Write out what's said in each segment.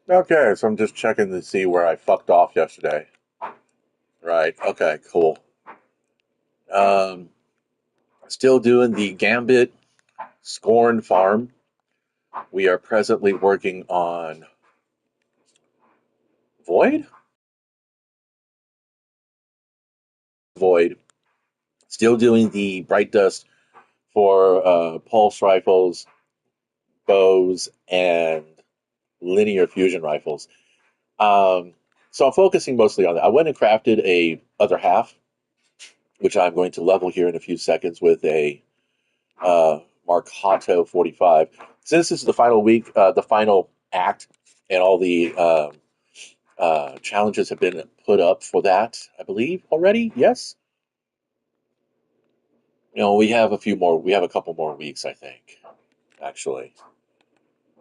Okay, so I'm just checking to see where I fucked off yesterday. Right. Okay, cool. Um, Still doing the Gambit Scorn farm. We are presently working on Void? Void. Still doing the Bright Dust for pulse rifles, bows, and linear fusion rifles. Um, so I'm focusing mostly on that. I went and crafted a other half, which I'm going to level here in a few seconds with a Marcato 45. Since this is the final week, the final act, and all the challenges have been put up for that, I believe already. Yes, we have a few more. We have a couple more weeks, I think. Actually,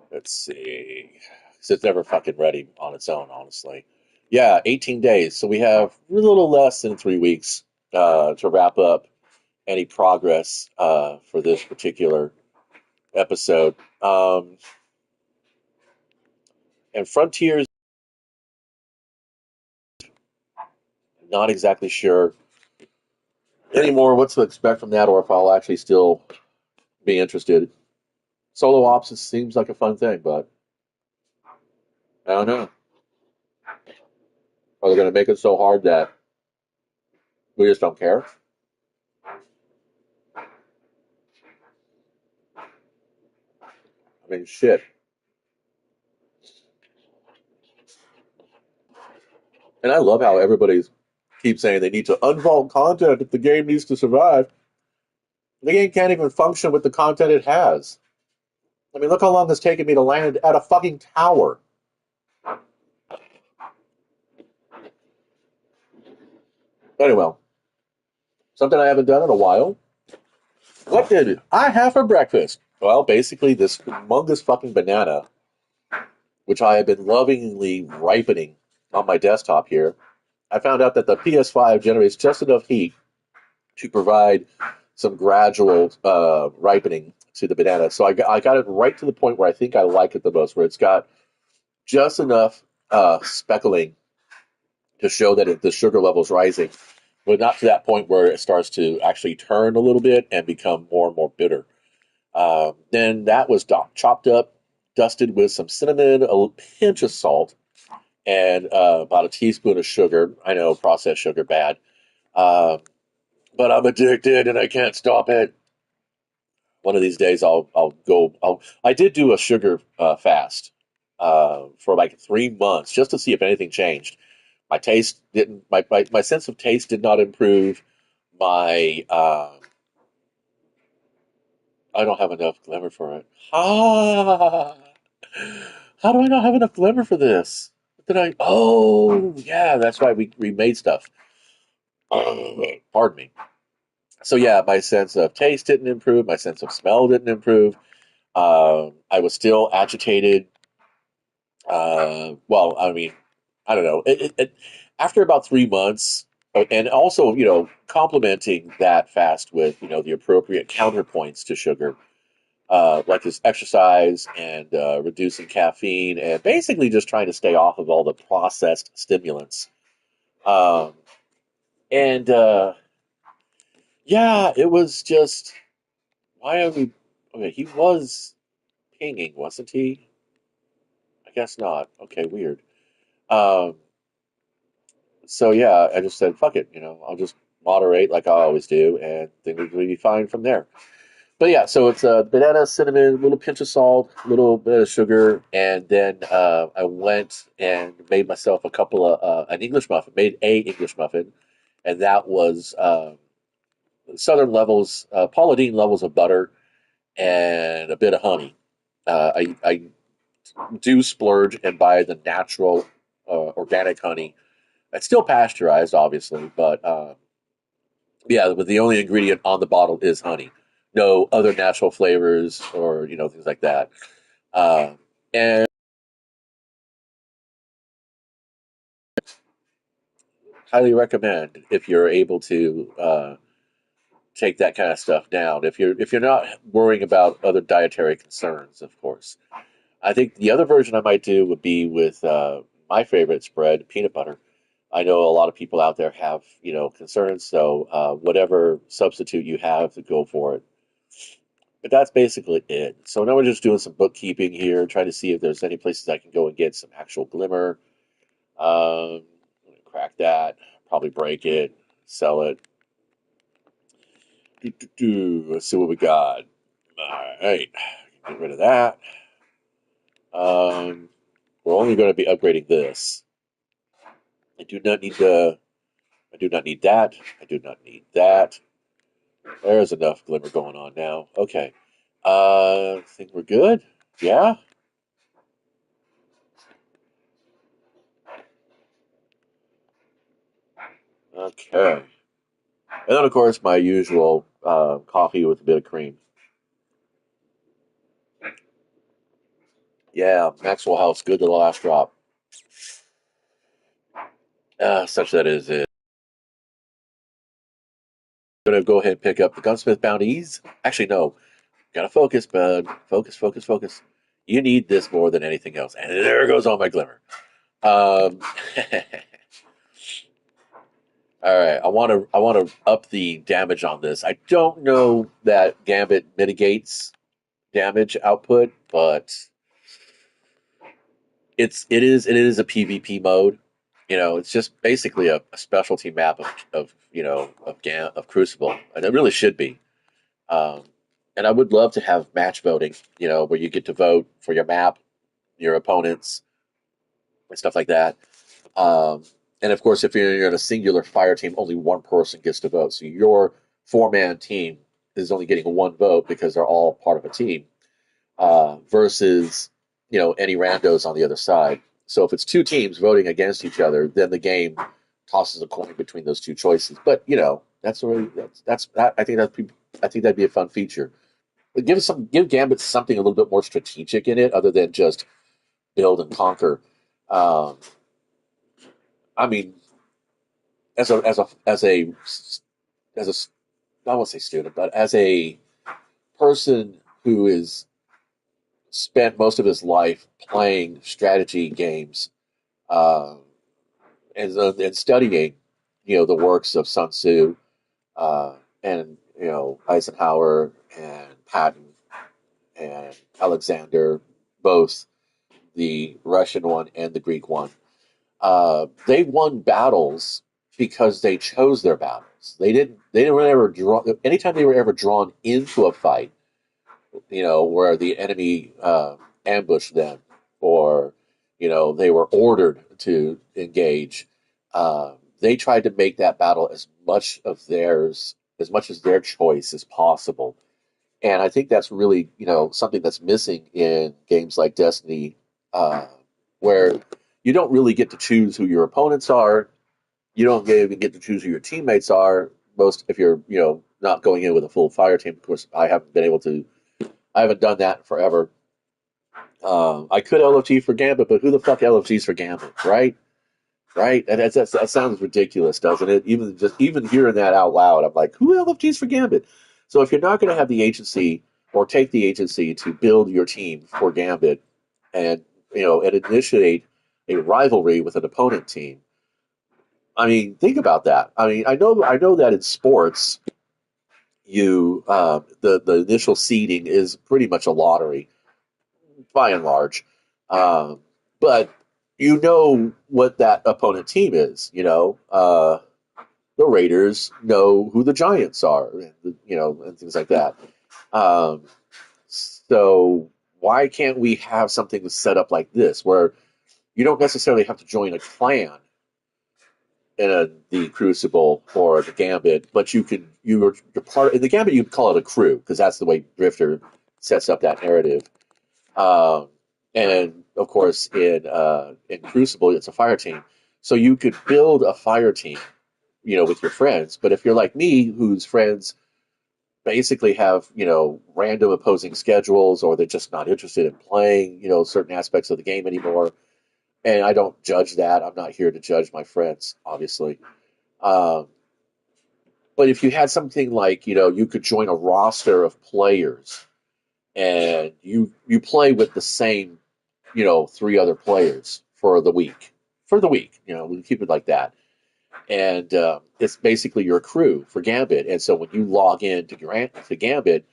let's see. 'Cause it's never fucking ready on its own, honestly. Yeah, 18 days. So we have a little less than 3 weeks to wrap up any progress for this particular episode. And Frontiers, not exactly sure anymore what to expect from that, or if I'll actually still be interested. Solo ops seems like a fun thing, but I don't know. Are they going to make it so hard that we just don't care? I mean, shit. And I love how everybody keeps saying they need to unvault content if the game needs to survive. The game can't even function with the content it has. I mean, look how long it's taken me to land at a fucking tower. Anyway, something I haven't done in a while. What did I have for breakfast? Well, basically this humongous fucking banana, which I have been lovingly ripening on my desktop here. I found out that the PS5 generates just enough heat to provide some gradual ripening to the banana. So I got it right to the point where I think I like it the most, where it's got just enough speckling to show that the sugar level is rising, but not to that point where it starts to actually turn a little bit and become more and more bitter. Then that was chopped up, dusted with some cinnamon, a pinch of salt, and about a teaspoon of sugar. I know processed sugar bad, uh, but I'm addicted and I can't stop it. One of these days I'll go. I did do a sugar fast for like 3 months just to see if anything changed. My taste didn't. My sense of taste did not improve. My I don't have enough glimmer for it. Ah, how do I not have enough glimmer for this? What did I? Oh, yeah, that's why we made stuff. Pardon me. So yeah, my sense of taste didn't improve. My sense of smell didn't improve. I was still agitated. Well, I mean, I don't know. After about 3 months, and also, complementing that fast with, the appropriate counterpoints to sugar, like this exercise and reducing caffeine, and basically just trying to stay off of all the processed stimulants. Um, and yeah, it was just, why are we? Okay, he was pinging, wasn't he? I guess not. Okay, weird. Um, so yeah, I just said, fuck it, I'll just moderate like I always do, and things will be fine from there. But yeah, so it's banana, cinnamon, a little pinch of salt, a little bit of sugar, and then I went and made myself a couple of an English muffin. Made a English muffin, and that was Southern levels, Paula Deen levels of butter and a bit of honey. I do splurge and buy the natural organic honey. It's still pasteurized, obviously, but yeah, but the only ingredient on the bottle is honey. No other natural flavors or things like that. Uh, and highly recommend if you're able to take that kind of stuff down. If you're not worrying about other dietary concerns, of course. I think the other version I might do would be with my favorite spread, peanut butter. I know a lot of people out there have, concerns, so whatever substitute you have, to go for it. But that's basically it. So now we're just doing some bookkeeping here, trying to see if there's any places I can go and get some actual glimmer. I'm gonna crack that, probably break it, sell it. Let's see what we got. All right, get rid of that. Um, we're only going to be upgrading this. I do not need the. I do not need that. I do not need that. There's enough glimmer going on now. Okay. I think we're good. Yeah. Okay. And then, of course, my usual coffee with a bit of cream. Yeah, Maxwell House, good to the last drop. Such that is it. I'm gonna go ahead and pick up the gunsmith bounties. Actually, no. Gotta focus, bud. Focus, focus, focus. You need this more than anything else. And there goes all my glimmer. Um, all right, I want to up the damage on this. I don't know that Gambit mitigates damage output, but it is a PvP mode. It's just basically a specialty map of Crucible, and it really should be. Um, and I would love to have match voting, where you get to vote for your map, your opponents, and stuff like that. Um, and of course, if you're in a singular fire team, only one person gets to vote. So your four-man team is only getting one vote because they're all part of a team, versus any randos on the other side. So if it's two teams voting against each other, then the game tosses a coin between those two choices. But that's already that's that. I think that'd be a fun feature. But give Gambit something a little bit more strategic in it, other than just build and conquer. Um, I mean, as a I won't say student, but as a person who is spent most of his life playing strategy games, uh, and studying, the works of Sun Tzu, and Eisenhower and Patton and Alexander, both the Russian one and the Greek one. They won battles because they chose their battles. They didn't really ever draw. Anytime they were ever drawn into a fight, where the enemy ambushed them, or they were ordered to engage. They tried to make that battle as much as their choice as possible. And I think that's really, something that's missing in games like Destiny, uh, where you don't really get to choose who your opponents are. You don't even get to choose who your teammates are. Most, if you're, not going in with a full fire team. Of course, I haven't done that forever. I could LFG for Gambit, but who the fuck LFGs for Gambit, right? Right? And that sounds ridiculous, doesn't it? Even hearing that out loud, I'm like, who LFGs for Gambit? So if you're not going to have the agency or take the agency to build your team for Gambit, and and initiate a rivalry with an opponent team, I mean, think about that. I mean, I know that in sports, the initial seeding is pretty much a lottery by and large. Um, but you know what that opponent team is. The Raiders know who the Giants are, and things like that. Um, so why can't we have something set up like this, where you don't necessarily have to join a clan in the Crucible or the Gambit, but you're part in the Gambit. You call it a crew because that's the way Drifter sets up that narrative. Um, and of course, in Crucible, it's a fire team. So you could build a fire team, with your friends. But if you're like me, whose friends basically have, random opposing schedules, or they're just not interested in playing, certain aspects of the game anymore. And I don't judge that. I'm not here to judge my friends, obviously. Um, but if you had something like, you could join a roster of players, and you play with the same three other players for the week. For the week, we keep it like that. And it's basically your crew for Gambit. And so when you log in to Gambit,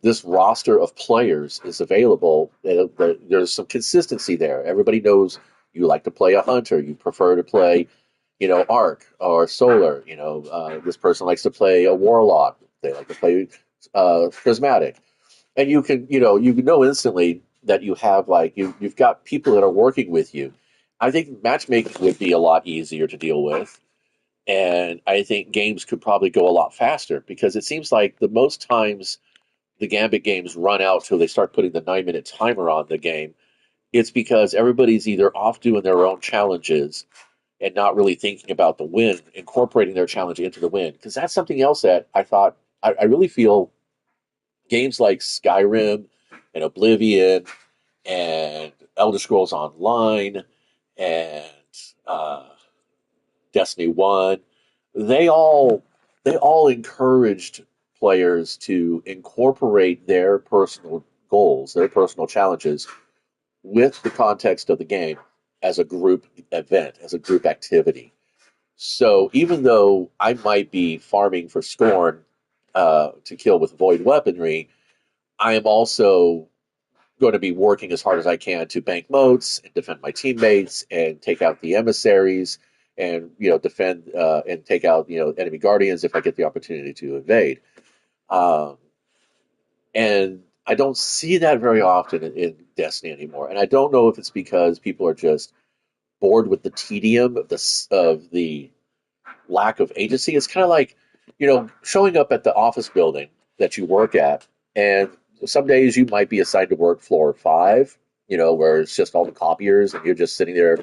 this roster of players is available. There's some consistency there. Everybody knows you like to play a hunter. You prefer to play, arc or solar. This person likes to play a warlock. They like to play prismatic, and you know instantly that you have like you've got people that are working with you. I think matchmaking would be a lot easier to deal with, and I think games could probably go a lot faster because it seems like the most times the Gambit games run out till they start putting the 9-minute timer on the game, it's because everybody's either off doing their own challenges and not really thinking about the win, incorporating their challenge into the win. Because that's something else that I thought I really feel games like Skyrim and Oblivion and Elder Scrolls Online and uh, Destiny One, they all they all encouraged players to incorporate their personal goals, their personal challenges with the context of the game as a group event, as a group activity. So even though I might be farming for Scorn to kill with void weaponry, I am also going to be working as hard as I can to bank moats and defend my teammates and take out the emissaries and defend and take out enemy guardians if I get the opportunity to invade. Um, and I don't see that very often in Destiny anymore. And I don't know if it's because people are just bored with the tedium of the lack of agency. It's kind of like showing up at the office building that you work at, and some days you might be assigned to work floor 5, where it's just all the copiers, and you're just sitting there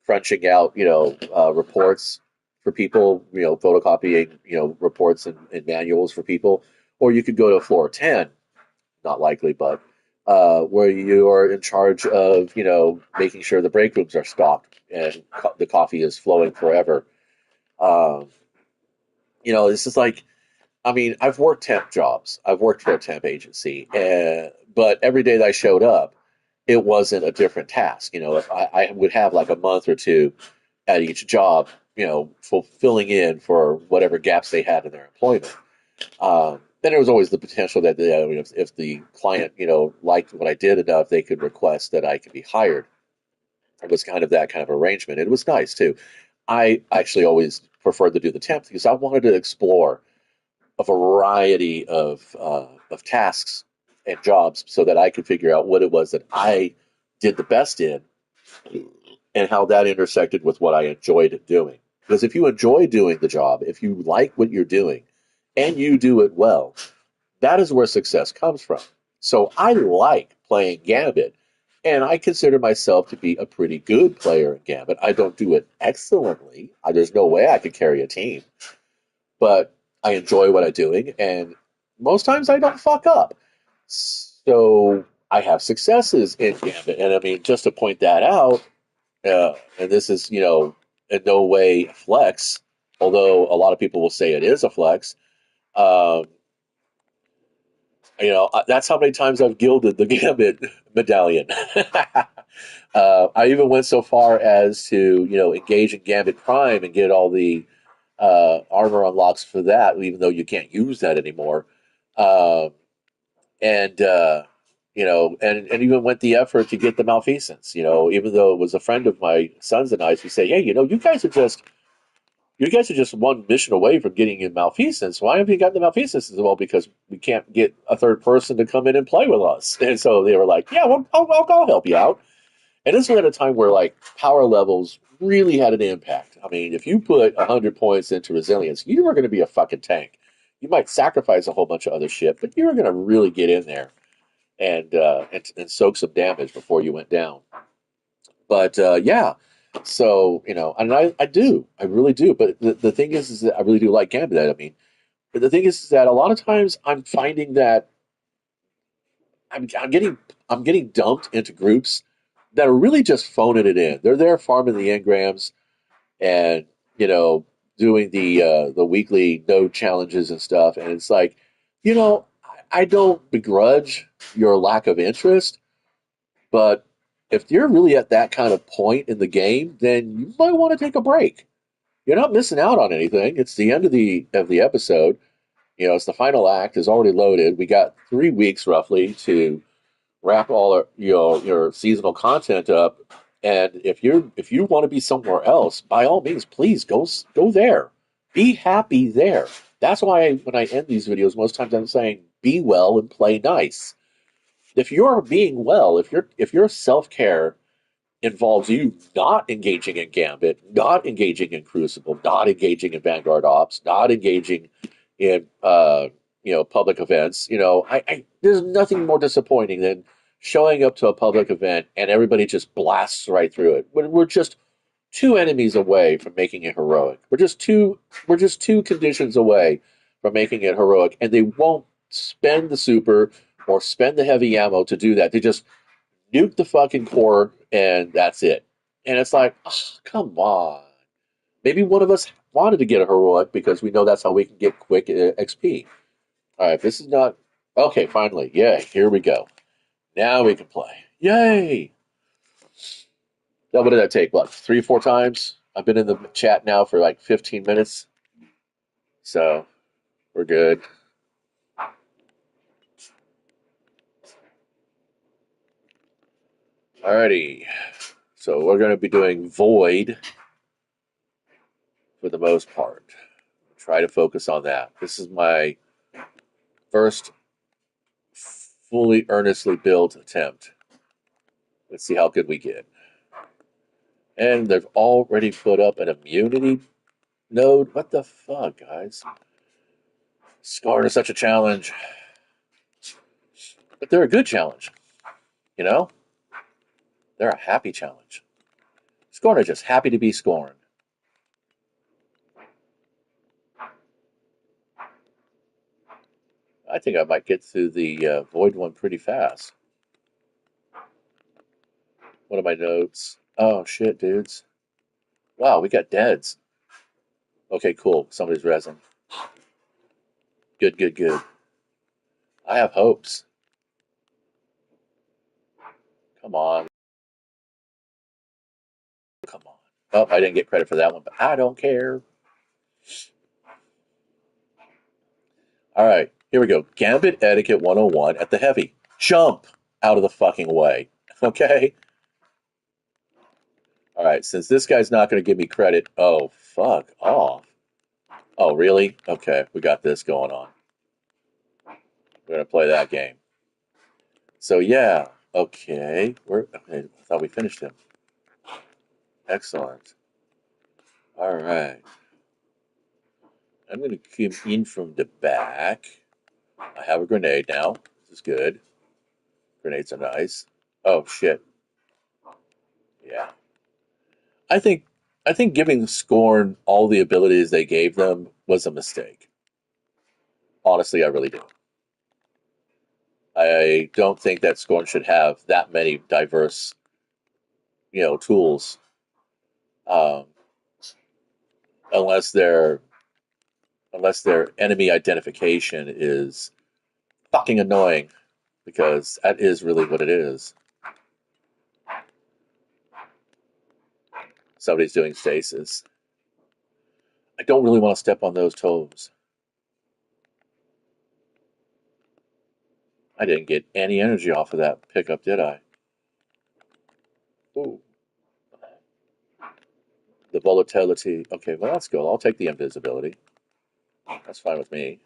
crunching out, reports for people, photocopying, reports and manuals for people. Or you could go to floor 10, not likely, but where you are in charge of, making sure the break rooms are stocked and the coffee is flowing forever. Um, this is like, I mean, I've worked temp jobs. I've worked for a temp agency, but every day that I showed up, it wasn't a different task. If I would have like a month or two at each job, fulfilling in for whatever gaps they had in their employment. Then there was always the potential that if the client, liked what I did enough, they could request that I could be hired. It was kind of that kind of arrangement. It was nice too. I actually always preferred to do the temp because I wanted to explore a variety of tasks and jobs so that I could figure out what it was that I did the best in and how that intersected with what I enjoyed doing. Because if you enjoy doing the job, if you like what you're doing and you do it well, that is where success comes from. So I like playing Gambit, and I consider myself to be a pretty good player in Gambit. I don't do it excellently. There's no way I could carry a team, but I enjoy what I'm doing, and most times I don't fuck up. So I have successes in Gambit, and I mean, just to point that out, and this is, in no way a flex, although a lot of people will say it is a flex. Um, that's how many times I've gilded the Gambit medallion. I even went so far as to, engage in Gambit Prime and get all the armor unlocks for that, even though you can't use that anymore. Um, and and even went the effort to get the malfeasance. Even though it was a friend of my son's and I's who say, "Hey, you guys are just one mission away from getting in malfeasance. Why have you gotten the malfeasance?" As well, because we can't get a third person to come in and play with us. And so they were like, "Yeah, well, I'll help you out." And this was at a time where like power levels really had an impact. I mean, if you put 100 points into resilience, you were going to be a fucking tank. You might sacrifice a whole bunch of other shit, but you were going to really get in there and soak some damage before you went down. But yeah, so and I really do. But the thing is that I really do like Gambit. I mean, but the thing is that a lot of times I'm finding that I'm getting dumped into groups that are really just phoning it in. They're there farming the engrams and you know doing the weekly node challenges and stuff. And it's like, I don't begrudge your lack of interest, But if you're really at that kind of point in the game, then you might want to take a break. You're not missing out on anything. It's the end of the episode. It's the final act is already loaded. We got 3 weeks roughly to wrap all your seasonal content up. And if you want to be somewhere else, by all means, please go there. Be happy there. That's why when I end these videos, most times I'm saying be well and play nice. If you're being well, if your self care involves you not engaging in Gambit, not engaging in Crucible, not engaging in Vanguard Ops, not engaging in public events. There's nothing more disappointing than showing up to a public event and everybody just blasts right through it. We're just two enemies away from making it heroic. We're just two conditions away from making it heroic, and they won't spend the super or spend the heavy ammo to do that. They just nuke the fucking core, and that's it. And it's like, oh, come on. Maybe one of us wanted to get a heroic because we know that's how we can get quick XP. All right, this is not okay. Finally, yay! Here we go. Now we can play. Yay! Now, what did that take? What, 3, 4 times? I've been in the chat now for like 15 minutes, so we're good. Alrighty, so we're going to be doing Void for the most part. Try to focus on that. This is my first fully earnestly built attempt. Let's see how good we get. And they've already put up an immunity node. What the fuck, guys? Scorn is such a challenge. But they're a good challenge. You know? They're a happy challenge. Scorn are just happy to be Scorn. I think I might get through the Void one pretty fast. One of my notes. Oh, shit, dudes. Wow, we got deads. Okay, cool. Somebody's resin. Good, good, good. I have hopes. Come on. Come on. Oh, I didn't get credit for that one, but I don't care. All right, here we go. Gambit Etiquette 101 at the heavy. Jump out of the fucking way. Okay? All right, since this guy's not going to give me credit. Oh, fuck off. Oh, really? Okay, we got this going on. We're going to play that game. So, yeah. Okay. Okay. I thought we finished him. Excellent. All right. I'm going to come in from the back. I have a grenade now. This is good. Grenades are nice. Oh, shit. Yeah. I think I think giving Scorn all the abilities they gave them was a mistake. Honestly, I really do. I don't think that Scorn should have that many diverse, tools, um, unless their enemy identification is fucking annoying, because that is really what it is. Somebody's doing stasis. I don't really want to step on those toes. I didn't get any energy off of that pickup, did I? Ooh. The volatility. Okay, well, that's good. I'll take the invisibility. That's fine with me.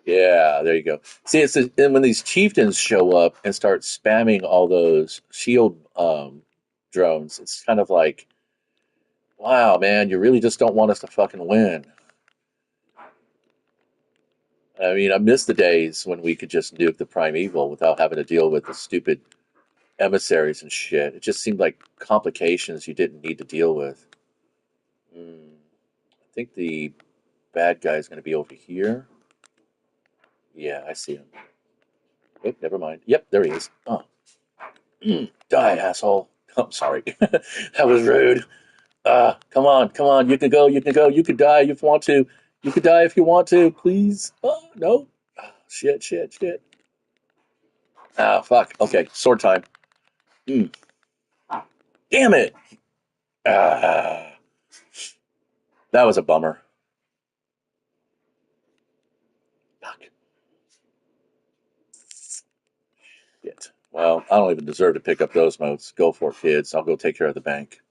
Yeah, there you go. See, and when these chieftains show up and start spamming all those shield drones, it's kind of like, wow, man, you really just don't want us to fucking win. I mean, I miss the days when we could just nuke the primeval without having to deal with the stupid emissaries and shit. It just seemed like complications you didn't need to deal with. I think the bad guy is going to be over here. Yeah, I see him. Oh, never mind. Yep, there he is. Oh, die, asshole. I'm sorry. That was rude. Come on, come on. You can go, you can go. You can die if you want to. You could die if you want to, please. Oh, no. Shit, shit, shit. Ah, fuck. Okay, sword time. Mm. Damn it. Ah, that was a bummer. Fuck. Shit. Well, I don't even deserve to pick up those motes. Go for it, kids. I'll go take care of the bank.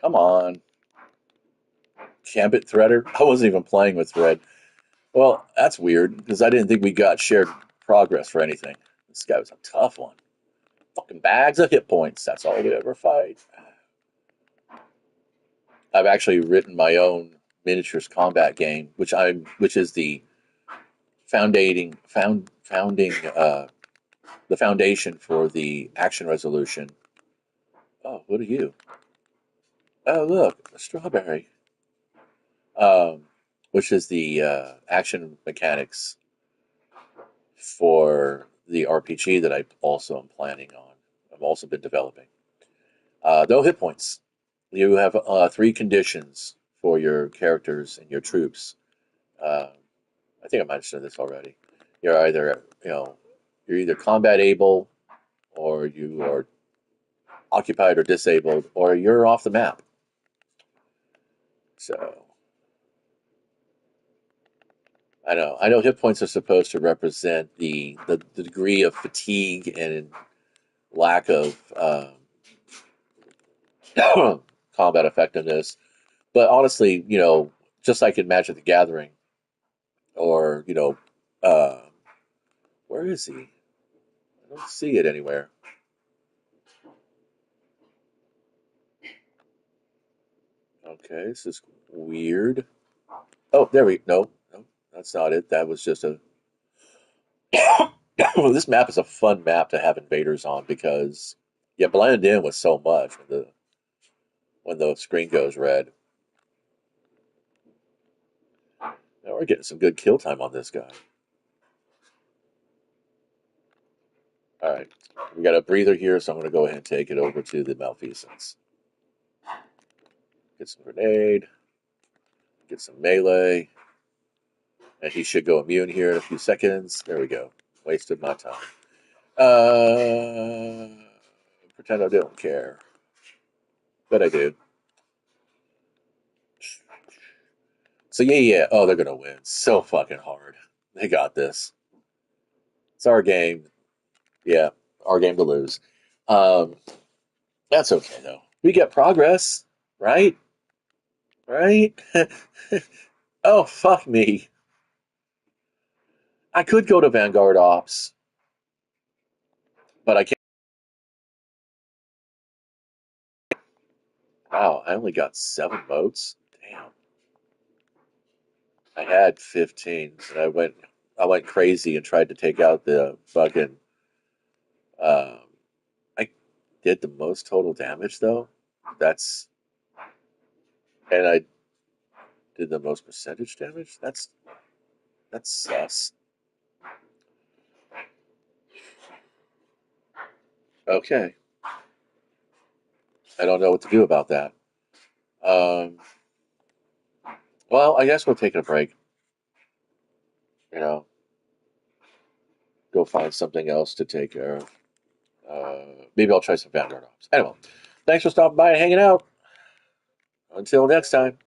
Come on. Gambit Threader? I wasn't even playing with Thread. Well, that's weird because I didn't think we got shared progress for anything. This guy was a tough one. Fucking bags of hit points. That's all we ever fight. I've actually written my own miniatures combat game, which is the founding the foundation for the action resolution. Oh, what are you? Oh, look, a strawberry. Um, which is the action mechanics for the RPG that I also am planning on. I've also been developing. No hit points. You have three conditions for your characters and your troops. Uh, I think I mentioned this already. You're either, you're either combat able, or you are occupied or disabled, or you're off the map. So I know hit points are supposed to represent the degree of fatigue and lack of combat effectiveness. But honestly, just like in Magic the Gathering, or uh, where is he? I don't see it anywhere. Okay, this is weird. Oh, there we no, no, that's not it. That was just a. This map is a fun map to have invaders on because you blend in with so much when the screen goes red. Now we're getting some good kill time on this guy. All right, we got a breather here, so I'm going to go ahead and take it over to the malfeasance. Get some grenade, get some melee, and he should go immune here in a few seconds. There we go. Wasted my time. Uh, Pretend I don't care, but I do. So yeah, yeah. Oh, they're gonna win so fucking hard. They got this. It's our game. Yeah, our game to lose. Um, that's okay though. We get progress, right? Right? Oh fuck me. I could go to Vanguard Ops, but I can't. Wow, I only got 7 votes. Damn. I had 15, and I went crazy and tried to take out the fucking. Um, I did the most total damage though. That's and I did the most percentage damage. That's sus. Okay, I don't know what to do about that. Um, well, I guess we'll take a break. You know, go find something else to take care of. Maybe I'll try some Vanguard Ops. Anyway, thanks for stopping by and hanging out. Until next time.